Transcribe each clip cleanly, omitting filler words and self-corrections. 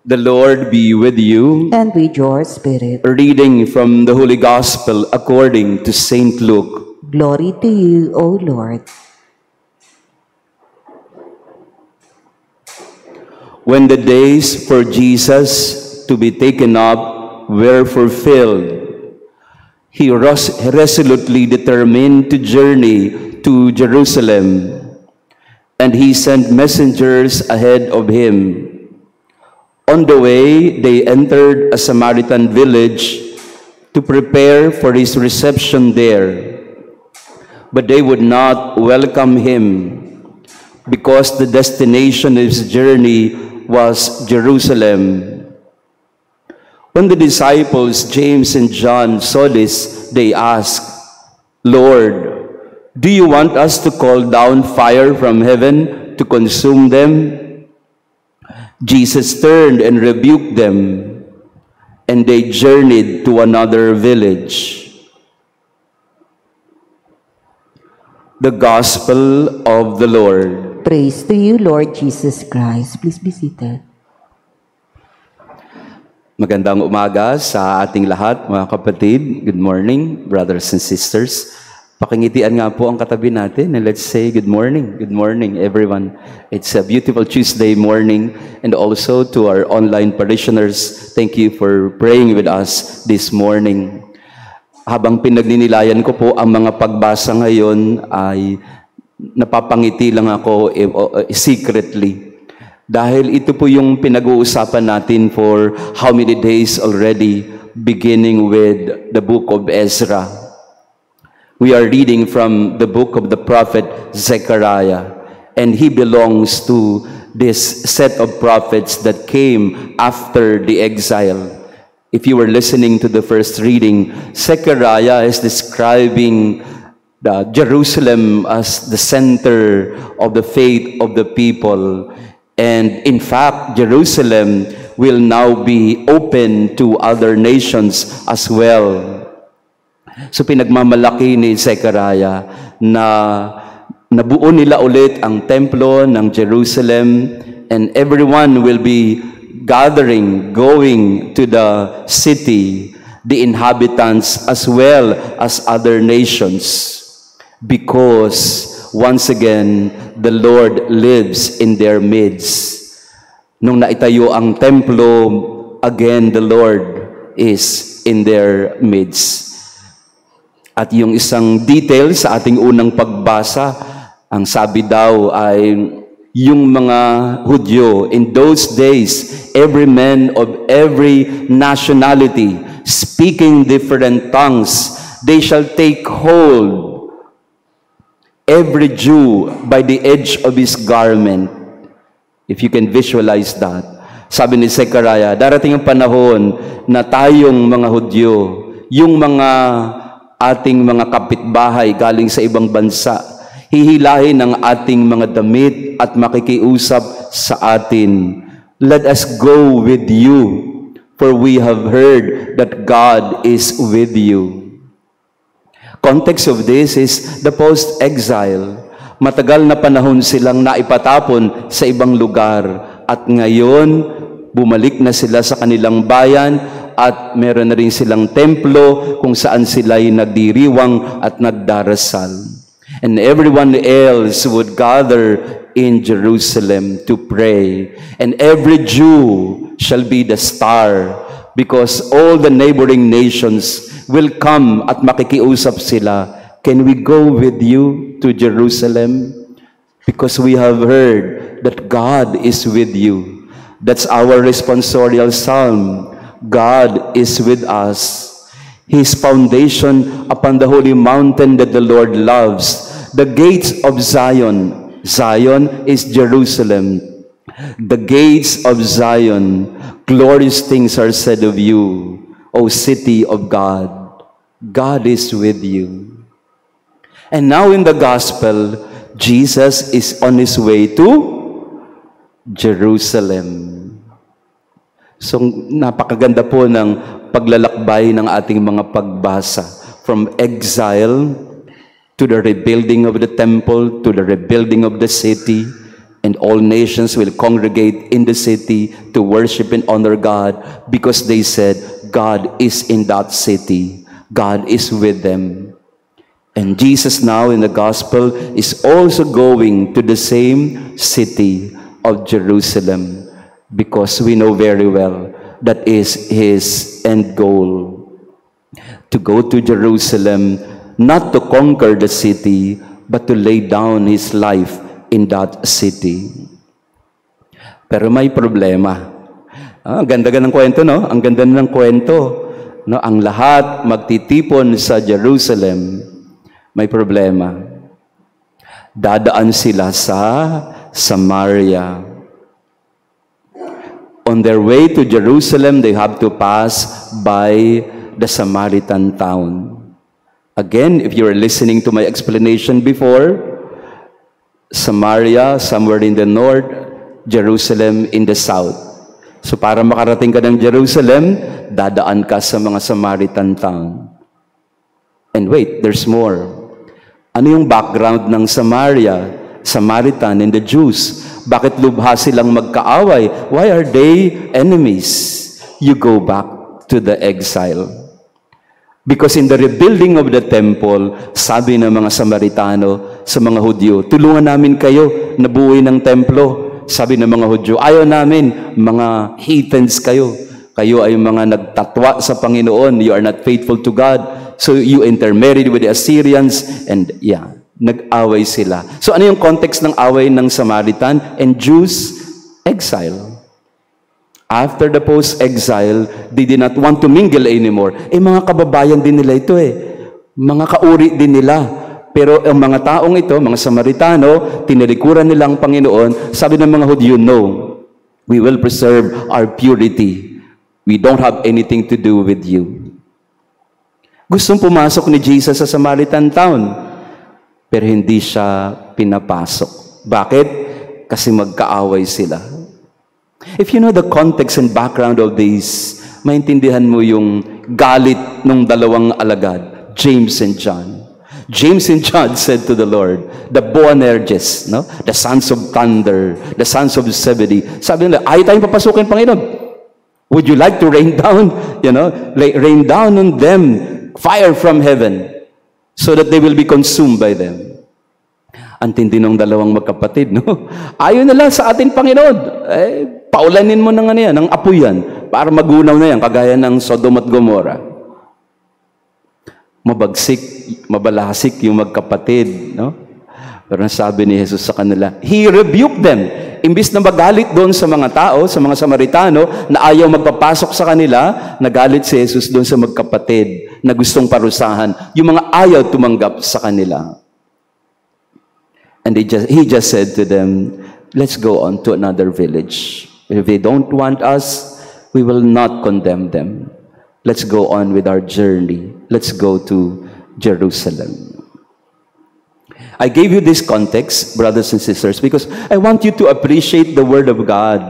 The Lord be with you. And with your spirit. A reading from the Holy Gospel according to Saint Luke. Glory to you, O Lord. When the days for Jesus to be taken up were fulfilled, he resolutely determined to journey to Jerusalem, and he sent messengers ahead of him. On the way, they entered a Samaritan village to prepare for his reception there. But they would not welcome him, because the destination of his journey was Jerusalem. When the disciples, James and John, saw this, they asked, "Lord, do you want us to call down fire from heaven to consume them?" Jesus turned and rebuked them, and they journeyed to another village. The Gospel of the Lord. Praise to you, Lord Jesus Christ. Please be seated. Magandang umaga sa ating lahat, mga kapatid. Good morning, brothers and sisters. Pakingitian nga po ang katabi natin and let's say good morning. Good morning, everyone. It's a beautiful Tuesday morning, and also to our online parishioners, thank you for praying with us this morning. Habang pinagninilayan ko po ang mga pagbasa ngayon, ay napapangiti lang ako secretly. Dahil ito po yung pinag-uusapan natin for how many days already, beginning with the book of Ezra. We are reading from the book of the prophet Zechariah, and he belongs to this set of prophets that came after the exile. If you were listening to the first reading, Zechariah is describing Jerusalem as the center of the faith of the people. And in fact, Jerusalem will now be open to other nations as well. So pinagmamalaki ni Zechariah na nabuo nila ulit ang templo ng Jerusalem, and everyone will be gathering, going to the city, the inhabitants as well as other nations, because once again, the Lord lives in their midst. Nung naitayo ang templo, again, the Lord is in their midst. At yung isang detail sa ating unang pagbasa, ang sabi daw ay yung mga Hudyo, in those days, every man of every nationality, speaking different tongues, they shall take hold, every Jew by the edge of his garment. If you can visualize that. Sabi ni Zechariah, darating ang panahon na tayong mga Hudyo, yung mga ating mga kapitbahay galing sa ibang bansa, hihilahin ang ating mga damit at makikiusap sa atin. Let us go with you, for we have heard that God is with you. Context of this is the post-exile. Matagal na panahon silang naipatapon sa ibang lugar, at ngayon bumalik na sila sa kanilang bayan, at meron na rin silang templo kung saan sila'y nagdiriwang at nagdarasal. And everyone else would gather in Jerusalem to pray. And every Jew shall be the star, because all the neighboring nations will come at makikiusap sila, "Can we go with you to Jerusalem? Because we have heard that God is with you." That's our responsorial psalm. God is with us. His foundation upon the holy mountain that the Lord loves. The gates of Zion. Zion is Jerusalem. The gates of Zion. Glorious things are said of you, O city of God. God is with you. And now in the gospel, Jesus is on his way to Jerusalem. So napakaganda po ng paglalakbay ng ating mga pagbasa. From exile to the rebuilding of the temple, to the rebuilding of the city, And all nations will congregate in the city to worship and honor God, because they said, God is in that city. God is with them. And Jesus now in the gospel is also going to the same city of Jerusalem, because we know very well that is his end goal. To go to Jerusalem, not to conquer the city, but to lay down his life in that city. Pero may problema. Ang ganda ng kwento, no? Ang ganda ng kwento. No? Ang lahat magtitipon sa Jerusalem. May problema. Dadaan sila sa Samaria. On their way to Jerusalem, they have to pass by the Samaritan town. Again, if you are listening to my explanation before, Samaria, somewhere in the north, Jerusalem in the south. So para makarating ka ng Jerusalem, dadaan ka sa mga Samaritan town. And wait, there's more. Ano yung background ng Samaria, Samaritan, and the Jews? Bakit lubha silang magkaaway? Why are they enemies? You go back to the exile. Because in the rebuilding of the temple, sabi ng mga Samaritano sa mga Hudyo, tulungan namin kayo na buuin ng templo. Sabi ng mga Hudyo, ayaw namin, mga heathens kayo. Kayo ay mga nagtatwa sa Panginoon. You are not faithful to God. So you intermarried with the Assyrians, and nag-away sila. So ano yung context ng away ng Samaritan and Jews? Exile. After the post-exile, they did not want to mingle anymore. Mga kababayan din nila ito Mga kauri din nila. Pero ang mga taong ito, mga Samaritano, tinalikuran nila ang Panginoon. Sabi ng mga Hudyo, no, we will preserve our purity. We don't have anything to do with you. Gustong pumasok ni Jesus sa Samaritan town, pero hindi siya pinapasok. Bakit? Kasi magkaaway sila. If you know the context and background of this, maintindihan mo yung galit ng dalawang alagad, James and John. James and John said to the Lord, the Boanerges, no? The sons of thunder, the sons of Zebedee. Sabi nila, ayaw tayong papasukin, Panginoon. Would you like to rain down, rain down on them fire from heaven so that they will be consumed by them? Ang tindi ng dalawang magkapatid, no? Ayaw nila sa ating Panginoon. Paulanin mo ng apoy yan, para magunaw na yan, kagaya ng Sodom at Gomorrah. Mabalasik yung magkapatid, no? Pero nasabi ni Jesus sa kanila, He rebuked them. Imbis na magalit doon sa mga tao, sa mga Samaritano, na ayaw magpapasok sa kanila, nagalit si Jesus doon sa magkapatid, na gustong parusahan, yung mga ayaw tumanggap sa kanila. And he just said to them, let's go on to another village. If they don't want us, we will not condemn them. Let's go on with our journey. Let's go to Jerusalem. I gave you this context, brothers and sisters, because I want you to appreciate the Word of God.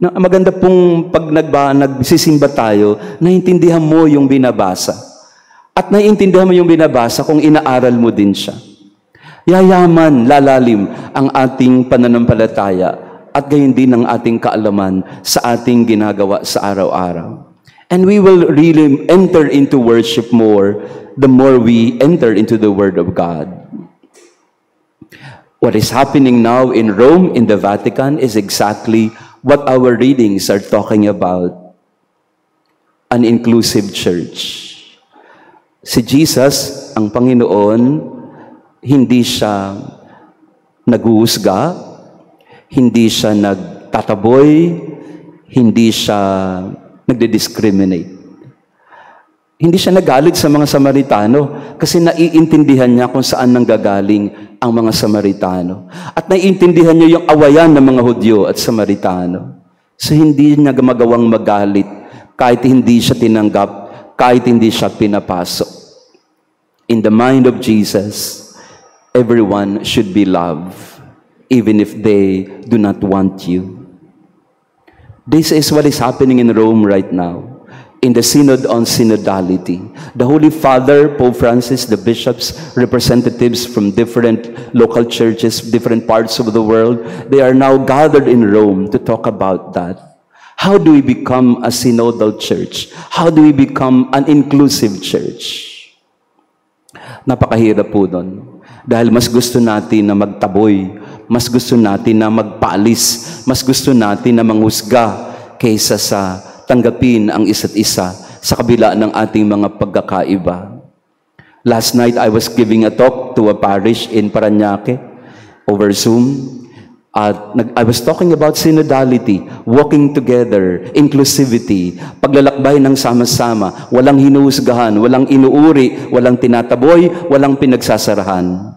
Maganda pong pag nagsisimba tayo, naiintindihan mo yung binabasa. At naiintindihan mo yung binabasa kung inaaral mo din siya. Yayaman, lalalim ang ating pananampalataya at gayon din ang ating kaalaman sa ating ginagawa sa araw-araw. And we will really enter into worship more the more we enter into the Word of God. What is happening now in Rome, in the Vatican, is exactly what our readings are talking about. An inclusive church. Si Jesus, ang Panginoon, hindi siya naghuhusga, hindi siya nagtataboy, hindi siya nagde-discriminate. Hindi siya nagalit sa mga Samaritano kasi naiintindihan niya kung saan nanggagaling ang mga Samaritano. At naiintindihan niya yung awayan ng mga Hudyo at Samaritano. So hindi niya magawang magalit kahit hindi siya tinanggap, kahit hindi siya pinapasok. In the mind of Jesus, everyone should be loved, even if they do not want you. This is what is happening in Rome right now. in the Synod on Synodality. The Holy Father, Pope Francis, the bishops, representatives from different local churches, different parts of the world, they are now gathered in Rome to talk about that. How do we become a synodal church? How do we become an inclusive church? Napakahirap po doon. Dahil mas gusto natin na magtaboy, mas gusto natin na magpaalis, mas gusto natin na manghusga kaysa sa tanggapin ang isa't isa sa kabila ng ating mga pagkakaiba. Last night, I was giving a talk to a parish in Parañaque over Zoom. I was talking about synodality, walking together, inclusivity, paglalakbay ng sama-sama, walang hinuhusgahan, walang inuuri, walang tinataboy, walang pinagsasarahan.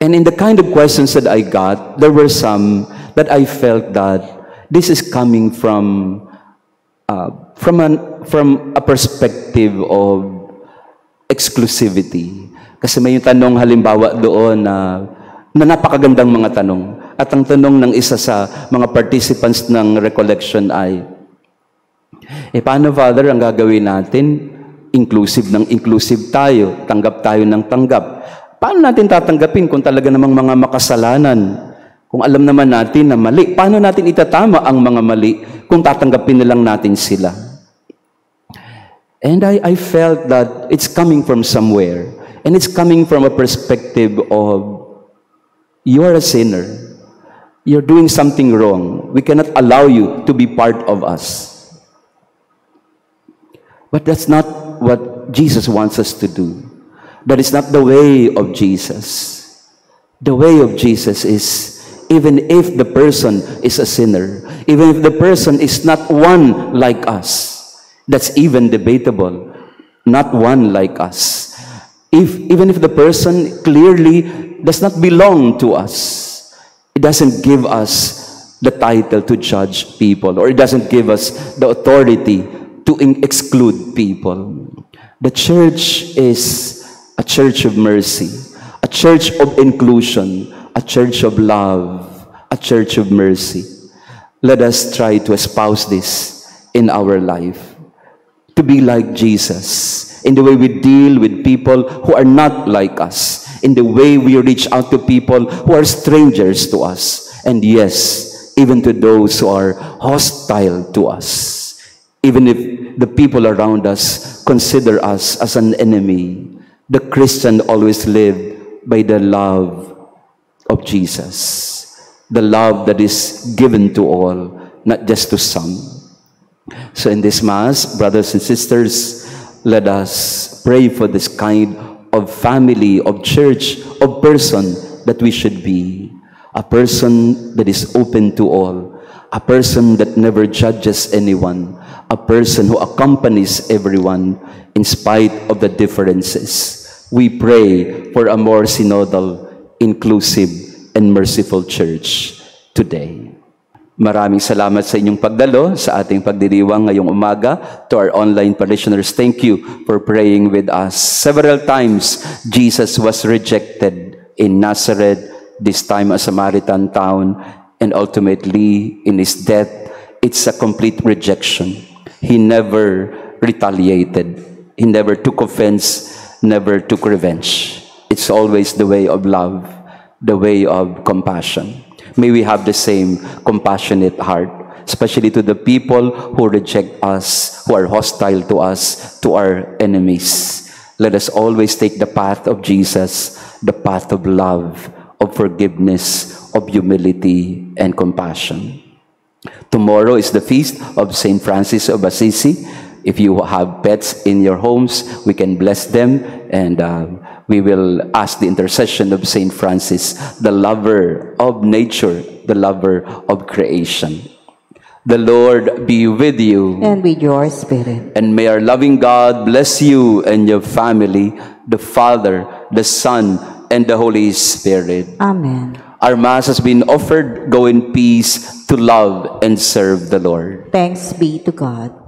And in the kind of questions that I got, there were some that I felt that this is coming from a perspective of exclusivity. Kasi may tanong halimbawa doon na napakagandang mga tanong. At ang tanong ng isa sa mga participants ng recollection ay, paano, Father, ang gagawin natin? Inclusive ng inclusive tayo, tanggap tayo ng tanggap. Paano natin tatanggapin kung talaga namang mga makasalanan? Kung alam naman natin na mali, paano natin itatama ang mga mali kung tatanggapin na lang natin sila? And I felt that it's coming from somewhere. And it's coming from a perspective of, you are a sinner. You're doing something wrong. We cannot allow you to be part of us. But that's not what Jesus wants us to do. That is not the way of Jesus. The way of Jesus is, even if the person is a sinner, even if the person is not one like us, that's even debatable, not one like us. Even if the person clearly does not belong to us, it doesn't give us the title to judge people, or it doesn't give us the authority to exclude people. The church is a church of mercy, a church of inclusion, a church of love, a church of mercy. Let us try to espouse this in our life, to be like Jesus, in the way we deal with people who are not like us, in the way we reach out to people who are strangers to us, and yes, even to those who are hostile to us, even if the people around us consider us as an enemy. The Christian always lived by the love of Jesus, the love that is given to all, not just to some. So in this Mass, brothers and sisters, let us pray for this kind of family, of church, of person that we should be. A person that is open to all. A person that never judges anyone. A person who accompanies everyone in spite of the differences. We pray for a more synodal, inclusive, and merciful church today. Maraming salamat sa inyong pagdalo sa ating pagdiriwang ngayong umaga. To our online parishioners, thank you for praying with us. Several times, Jesus was rejected in Nazareth, this time a Samaritan town, and ultimately in his death, it's a complete rejection. He never retaliated. He never took offense, never took revenge. It's always the way of love, the way of compassion. May we have the same compassionate heart, especially to the people who reject us, who are hostile to us, to our enemies. Let us always take the path of Jesus, the path of love, of forgiveness, of humility, and compassion. Tomorrow is the feast of Saint Francis of Assisi. If you have pets in your homes, we can bless them, and we will ask the intercession of Saint Francis, the lover of nature, the lover of creation. The Lord be with you. And with your spirit. And may our loving God bless you and your family, the Father, the Son, and the Holy Spirit. Amen. Our Mass has been offered. Go in peace to love and serve the Lord. Thanks be to God.